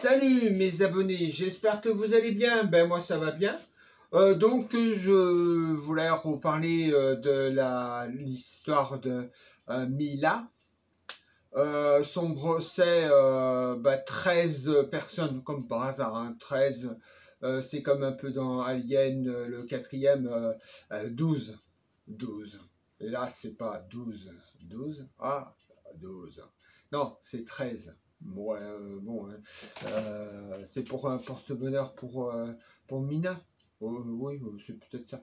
Salut mes abonnés, j'espère que vous allez bien. Ben moi ça va bien. Donc je voulais vous parler de l'histoire de Mila. Son procès, 13 personnes, comme par hasard, hein, 13, c'est comme un peu dans Alien, le quatrième, 12. 12. Et là, c'est pas 12. 12. Ah, 12. Non, c'est 13. Ouais, bon, c'est pour un porte-bonheur pour Mina. Oui, c'est peut-être ça.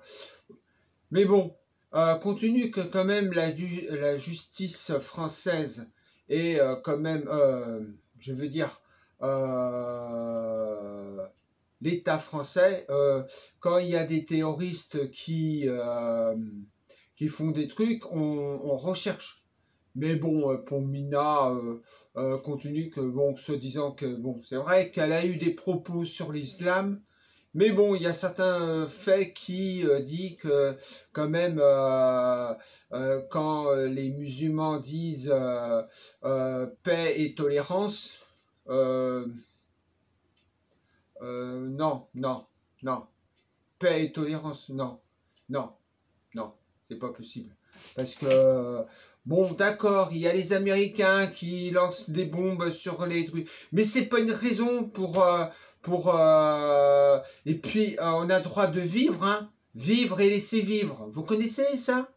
Mais bon, compte tenu que quand même la justice française est quand même, je veux dire, l'État français, quand il y a des terroristes qui font des trucs, on recherche. Mais bon, pour Mina, compte tenu que, bon, se disant que, bon, c'est vrai qu'elle a eu des propos sur l'islam, mais bon, il y a certains faits qui disent que, quand même, quand les musulmans disent paix et tolérance, non, non, non. Paix et tolérance, non, non, non, c'est pas possible. Parce que, bon, d'accord, il y a les Américains qui lancent des bombes sur les trucs, mais c'est pas une raison et puis, on a droit de vivre, hein, vivre et laisser vivre. Vous connaissez ça?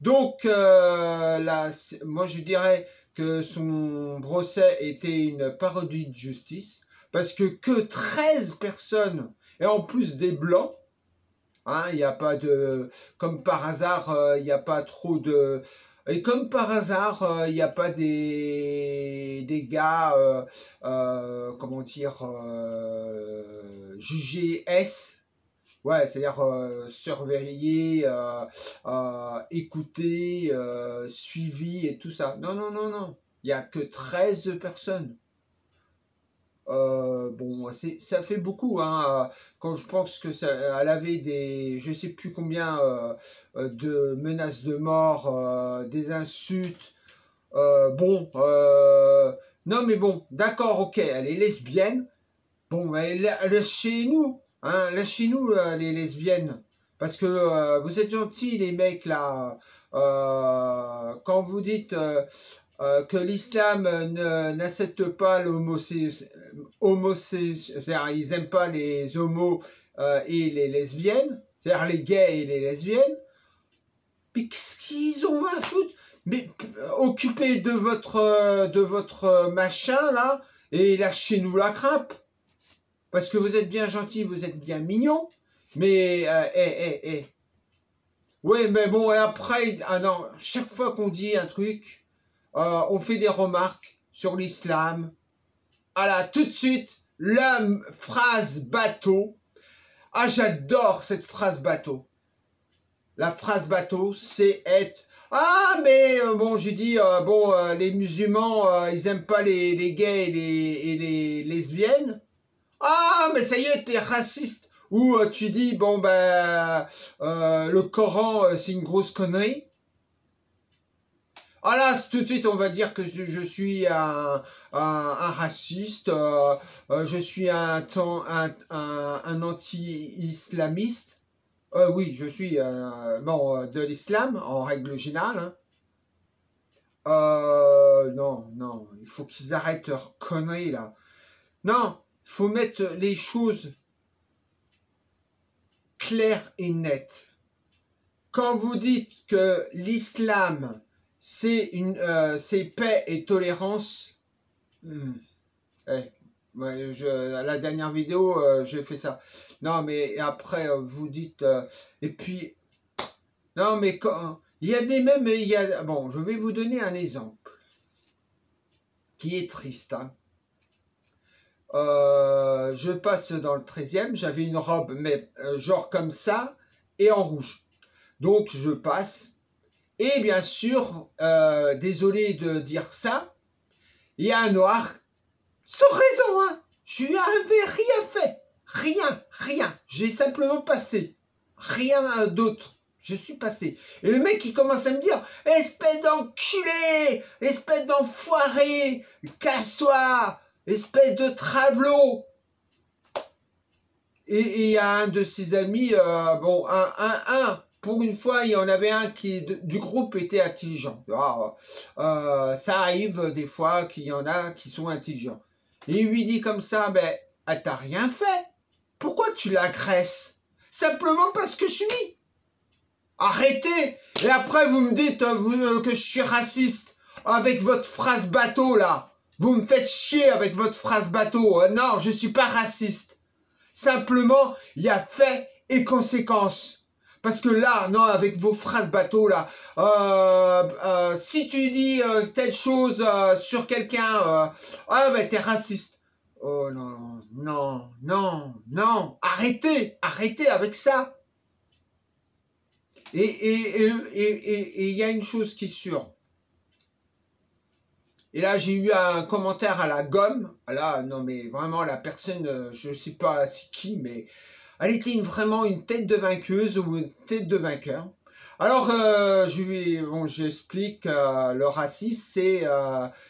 Donc, moi, je dirais que son procès était une parodie de justice, parce que 13 personnes, et en plus des Blancs, hein, il n'y a pas de... Comme par hasard, il n'y a pas trop de... Et comme par hasard, il n'y a pas des gars, comment dire, jugés S, ouais, c'est-à-dire surveillés, écoutés, suivis et tout ça. Non, non, non, non, il n'y a que 13 personnes. Bon, ça fait beaucoup, hein, quand je pense que elle avait des, je sais plus combien de menaces de mort, des insultes. Bon, non mais bon, d'accord, ok, elle est lesbienne. Bon, elle est chez nous, hein, elle est chez nous, les lesbiennes, parce que vous êtes gentils les mecs là. Quand vous dites que l'islam n'accepte pas c'est-à-dire ils n'aiment pas les homos et les lesbiennes, c'est-à-dire les gays et les lesbiennes, mais qu'est-ce qu'ils ont à foutre? Mais occupez de votre machin là et lâchez-nous la crape, parce que vous êtes bien gentils, vous êtes bien mignons, mais ouais, mais bon, et après, ah non, chaque fois qu'on dit un truc, on fait des remarques sur l'islam. Ah là, tout de suite, la phrase bateau. Ah, j'adore cette phrase bateau. La phrase bateau, c'est être... Ah, mais bon, j'ai dit, bon, les musulmans, ils aiment pas les gays et les lesbiennes. Ah, mais ça y est, t'es raciste. Ou tu dis, bon, ben, le Coran, c'est une grosse connerie. Ah là, tout de suite, on va dire que je suis un raciste, je suis un anti-islamiste. Oui, je suis bon, de l'islam, en règle générale. Hein. Non, non, il faut qu'ils arrêtent leur connerie, là. Non, il faut mettre les choses claires et nettes. Quand vous dites que l'islam... c'est paix et tolérance. Ouais, la dernière vidéo, j'ai fait ça. Non, mais après, vous dites... et puis... Non, mais quand... Il y a des mêmes... bon, je vais vous donner un exemple. Qui est triste. Hein. Je passe dans le 13e. J'avais une robe, mais genre comme ça, et en rouge. Donc, je passe... Et bien sûr, désolé de dire ça, il y a un noir, sans raison, hein, je lui avais rien fait, rien, j'ai simplement passé, rien d'autre, je suis passé. Et le mec il commence à me dire, espèce d'enculé, espèce d'enfoiré, casse-toi, espèce de travelot. Et il y a un de ses amis, bon, pour une fois, il y en avait un qui du groupe était intelligent. Ça arrive des fois qu'il y en a qui sont intelligents. Et il lui dit comme ça, ben, elle t'a rien fait. Pourquoi tu l'agresses? Simplement parce que je suis. Arrêtez. Et après, vous me dites que je suis raciste avec votre phrase bateau, là. Vous me faites chier avec votre phrase bateau. Non, je suis pas raciste. Simplement, il y a fait et conséquence. Parce que là, non, avec vos phrases bateau, là, si tu dis telle chose sur quelqu'un, ah ben t'es raciste. Oh non, non, non, non, arrêtez, arrêtez avec ça. Et il y a une chose qui est sûre. Et là, j'ai eu un commentaire à la gomme. Là, non, mais vraiment, la personne, je ne sais pas c'est qui, mais elle était vraiment une tête de vainqueuse ou une tête de vainqueur. Alors, j'explique, le racisme,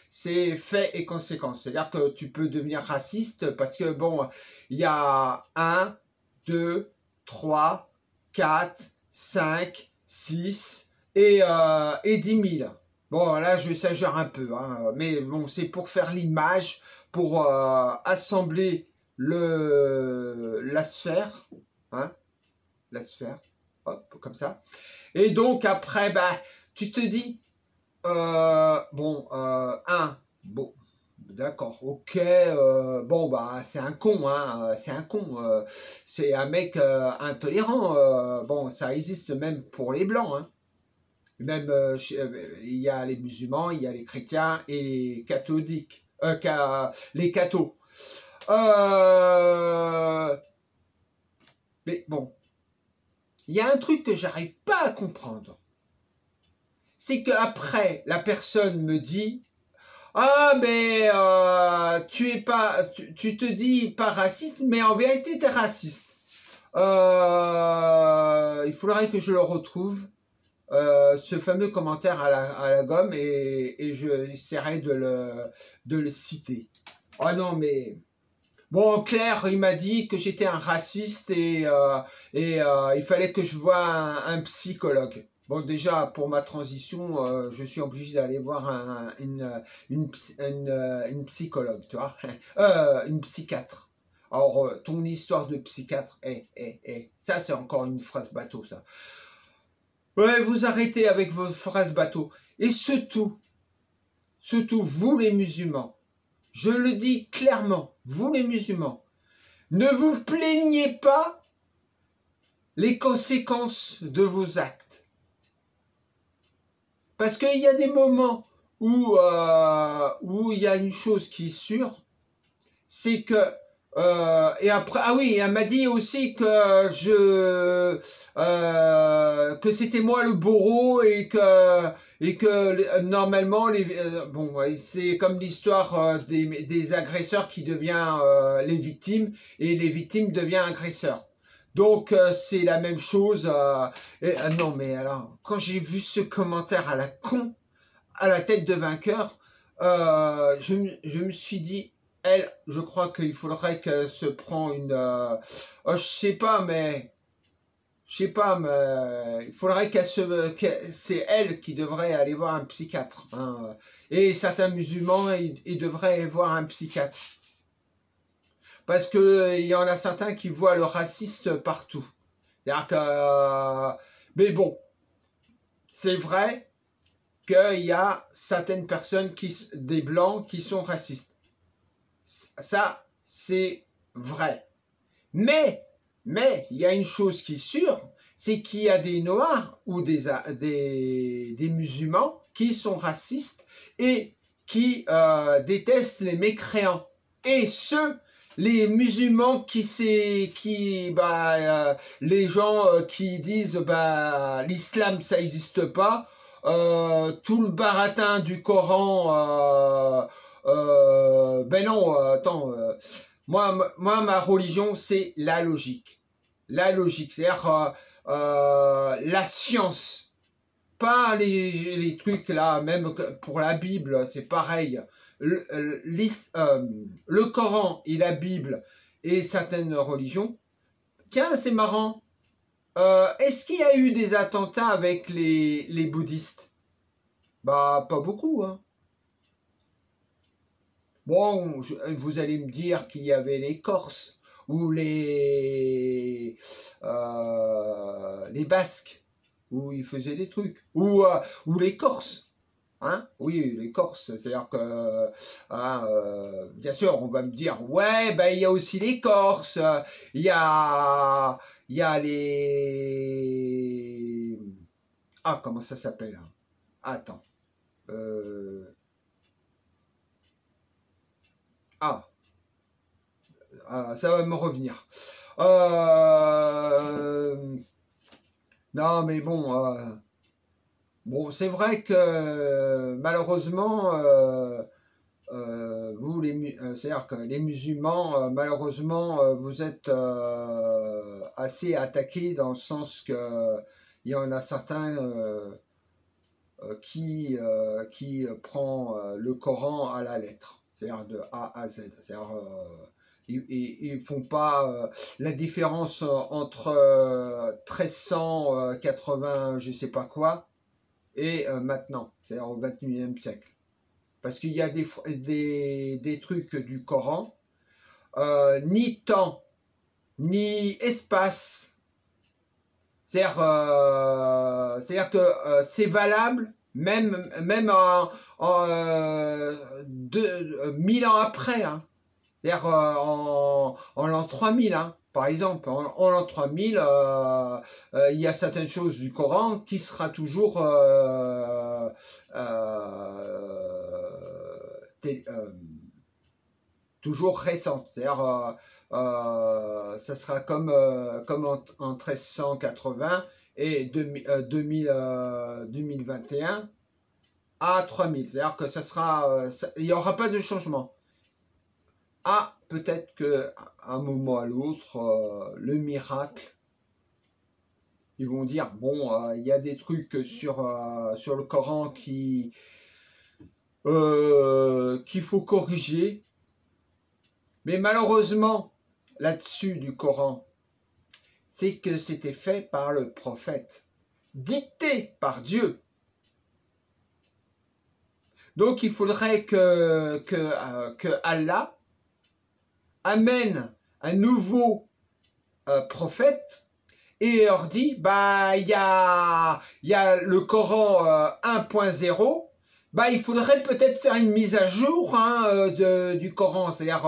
c'est fait et conséquence. C'est-à-dire que tu peux devenir raciste parce que, bon, il y a 1, 2, 3, 4, 5, 6 et 10 000. Bon, là, je s'agère un peu, hein, mais bon, c'est pour faire l'image, pour assembler la sphère, hein, la sphère, hop, comme ça. Et donc, après, bah, tu te dis, bon, bon, d'accord, ok, bon, bah, c'est un con, hein, c'est un con, c'est un mec intolérant, bon, ça existe même pour les blancs, hein. Même, il y a les musulmans, il y a les chrétiens et les catholiques, les cathos. Mais bon, il y a un truc que j'arrive pas à comprendre. C'est qu'après, la personne me dit, ah, mais tu te dis pas raciste, mais en vérité, tu es raciste. Il faudrait que je le retrouve. Ce fameux commentaire à la gomme et j'essaierai de le citer. Oh non, mais... Bon, en clair, il m'a dit que j'étais un raciste et il fallait que je voie un psychologue. Bon, déjà, pour ma transition, je suis obligé d'aller voir une psychologue, tu vois. Une psychiatre. Alors, ton histoire de psychiatre, ça c'est encore une phrase bateau, ça. Ouais, vous arrêtez avec vos phrases bateau. Et surtout, vous les musulmans, je le dis clairement, vous les musulmans, ne vous plaignez pas les conséquences de vos actes. Parce qu'il y a des moments où il y a une chose qui est sûre, c'est que et après, ah oui, elle m'a dit aussi que que c'était moi le bourreau et que normalement bon, c'est comme l'histoire des agresseurs qui devient les victimes et les victimes deviennent agresseurs. Donc c'est la même chose. Non mais alors, quand j'ai vu ce commentaire à la con, à la tête de vainqueur, je me suis dit, elle, je crois qu'il faudrait qu'elle se prend une... je sais pas, mais il faudrait c'est elle qui devrait aller voir un psychiatre. Hein. Et certains musulmans, ils devraient aller voir un psychiatre. Parce que il y en a certains qui voient le raciste partout. C'est-à-dire que... mais bon, c'est vrai qu'il y a certaines personnes, des blancs, qui sont racistes. Ça, c'est vrai. Mais, il y a une chose qui est sûre, c'est qu'il y a des noirs ou des musulmans qui sont racistes et qui détestent les mécréants. Et les musulmans les gens qui disent l'islam ça n'existe pas, tout le baratin du Coran, ben non, attends, moi ma religion c'est la logique. La logique, c'est-à-dire la science, pas les trucs là, même pour la Bible, c'est pareil. le Coran et la Bible et certaines religions. Tiens, c'est marrant. Est-ce qu'il y a eu des attentats avec les bouddhistes? Bah, pas beaucoup, hein. Bon, vous allez me dire qu'il y avait les Corses ou les Basques, où ils faisaient des trucs, ou les Corses, hein? Oui, les Corses, c'est-à-dire que, hein, bien sûr, on va me dire, ouais, ben il y a aussi les Corses, il y a les... Ah, comment ça s'appelle? Attends. Ah, ça va me revenir. Non, mais bon, bon, c'est vrai que malheureusement, vous, c'est-à-dire que les musulmans, malheureusement, vous êtes assez attaqués dans le sens que il y en a certains qui prend le Coran à la lettre, c'est-à-dire de A à Z. C'est-à-dire, ils font pas la différence entre 1380, je sais pas quoi, et maintenant, c'est-à-dire au 21e siècle. Parce qu'il y a des trucs du Coran, ni temps, ni espace. C'est-à-dire que c'est valable même en 1000 ans après. Hein. C'est-à-dire en l'an 3000. Hein. Par exemple, en l'an 3000, il y a certaines choses du Coran qui sera toujours toujours récente. C'est-à-dire ça sera comme en 1380 et 2021 à 3000. C'est-à-dire que ça sera, il n'y aura pas de changement. Ah, peut-être qu'à un moment à l'autre, le miracle, ils vont dire, bon, il y a des trucs sur le Coran qu'il faut corriger. Mais malheureusement, là-dessus du Coran, c'est que c'était fait par le prophète, dicté par Dieu. Donc il faudrait que Allah amène un nouveau prophète et leur dit, bah il y a le Coran 1.0, bah il faudrait peut-être faire une mise à jour hein, du Coran, c'est-à-dire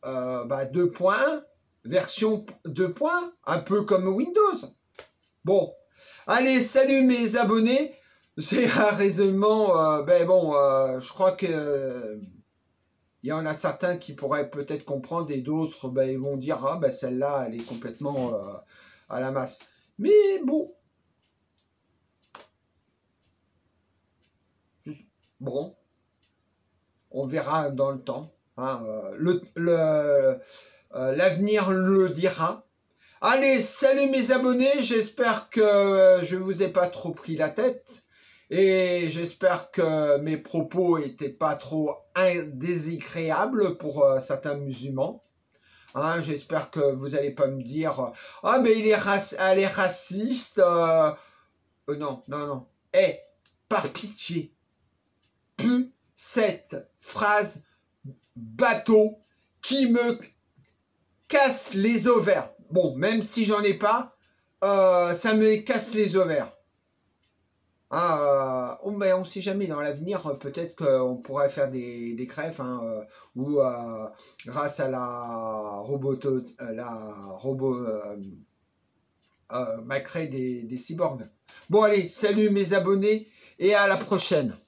bah, 2.1, version 2. Un peu comme Windows. Bon, allez, salut mes abonnés. C'est un raisonnement, ben bon, je crois que il y en a certains qui pourraient peut-être comprendre et d'autres, ben, ils vont dire, ah ben celle-là, elle est complètement à la masse. Mais bon, bon, on verra dans le temps. Hein, l'avenir le dira. Allez, salut mes abonnés, j'espère que je vous ai pas trop pris la tête et j'espère que mes propos n'étaient pas trop désagréables pour certains musulmans. Hein, j'espère que vous n'allez pas me dire « Ah, mais elle est raciste. » Non, non, non. Eh, par pitié, plus cette phrase bateau qui me casse les ovaires. Bon, même si j'en ai pas, ça me casse les ovaires. Ah, mais on ne sait jamais, dans l'avenir, peut-être qu'on pourrait faire des greffes, hein, ou grâce à la robot créer des cyborgs. Bon, allez, salut mes abonnés, et à la prochaine.